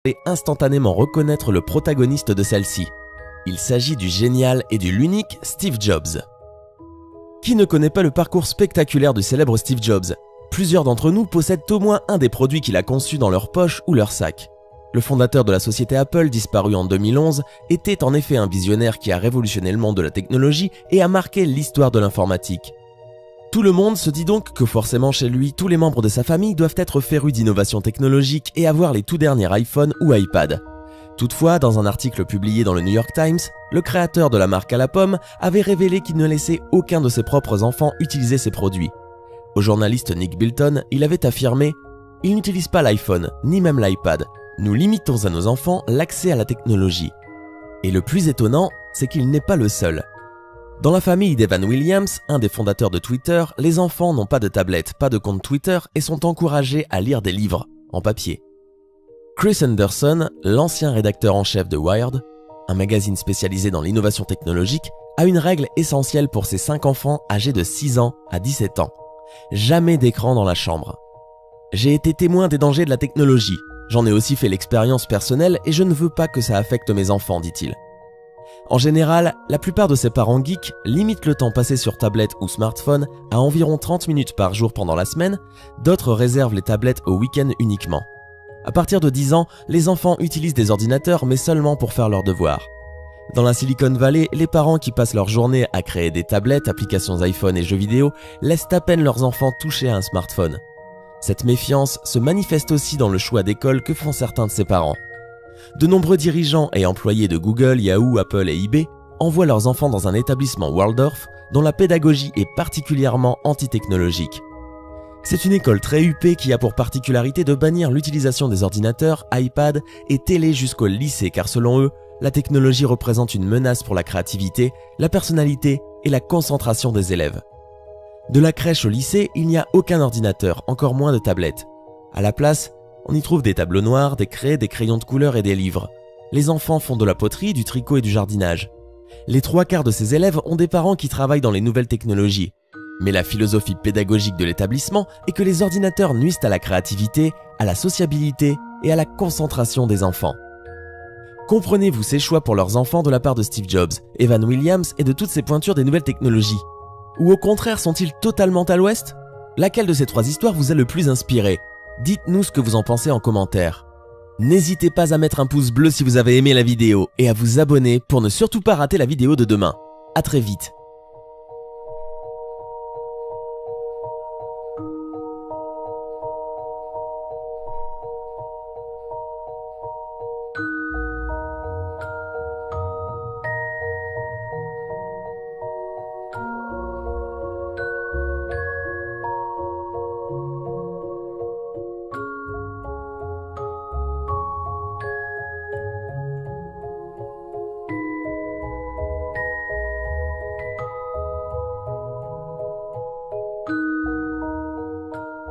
et instantanément reconnaître le protagoniste de celle-ci. Il s'agit du génial et du l'unique Steve Jobs. Qui ne connaît pas le parcours spectaculaire du célèbre Steve Jobs? Plusieurs d'entre nous possèdent au moins un des produits qu'il a conçus dans leur poche ou leur sac. Le fondateur de la société Apple, disparu en 2011, était en effet un visionnaire qui a révolutionné le monde de la technologie et a marqué l'histoire de l'informatique. Tout le monde se dit donc que forcément chez lui, tous les membres de sa famille doivent être férus d'innovation technologique et avoir les tout derniers iPhone ou iPad. Toutefois, dans un article publié dans le New York Times, le créateur de la marque à la pomme avait révélé qu'il ne laissait aucun de ses propres enfants utiliser ses produits. Au journaliste Nick Bilton, il avait affirmé « Il n'utilise pas l'iPhone, ni même l'iPad. Nous limitons à nos enfants l'accès à la technologie. » Et le plus étonnant, c'est qu'il n'est pas le seul. Dans la famille d'Evan Williams, un des fondateurs de Twitter, les enfants n'ont pas de tablette, pas de compte Twitter et sont encouragés à lire des livres, en papier. Chris Anderson, l'ancien rédacteur en chef de Wired, un magazine spécialisé dans l'innovation technologique, a une règle essentielle pour ses 5 enfants âgés de 6 ans à 17 ans. Jamais d'écran dans la chambre. J'ai été témoin des dangers de la technologie. J'en ai aussi fait l'expérience personnelle et je ne veux pas que ça affecte mes enfants, dit-il. En général, la plupart de ces parents geeks limitent le temps passé sur tablette ou smartphone à environ 30 minutes par jour pendant la semaine, d'autres réservent les tablettes au week-end uniquement. À partir de 10 ans, les enfants utilisent des ordinateurs mais seulement pour faire leurs devoirs. Dans la Silicon Valley, les parents qui passent leur journée à créer des tablettes, applications iPhone et jeux vidéo laissent à peine leurs enfants toucher à un smartphone. Cette méfiance se manifeste aussi dans le choix d'école que font certains de ces parents. De nombreux dirigeants et employés de Google, Yahoo, Apple et eBay envoient leurs enfants dans un établissement Waldorf dont la pédagogie est particulièrement anti-technologique. C'est une école très huppée qui a pour particularité de bannir l'utilisation des ordinateurs, iPad et télé jusqu'au lycée car selon eux, la technologie représente une menace pour la créativité, la personnalité et la concentration des élèves. De la crèche au lycée, il n'y a aucun ordinateur, encore moins de tablettes. À la place, on y trouve des tableaux noirs, des craies, des crayons de couleur et des livres. Les enfants font de la poterie, du tricot et du jardinage. Les 3/4 de ces élèves ont des parents qui travaillent dans les nouvelles technologies. Mais la philosophie pédagogique de l'établissement est que les ordinateurs nuisent à la créativité, à la sociabilité et à la concentration des enfants. Comprenez-vous ces choix pour leurs enfants de la part de Steve Jobs, Evan Williams et de toutes ces pointures des nouvelles technologies? Ou au contraire sont-ils totalement à l'ouest? Laquelle de ces 3 histoires vous a le plus inspiré? Dites-nous ce que vous en pensez en commentaire. N'hésitez pas à mettre un pouce bleu si vous avez aimé la vidéo et à vous abonner pour ne surtout pas rater la vidéo de demain. À très vite.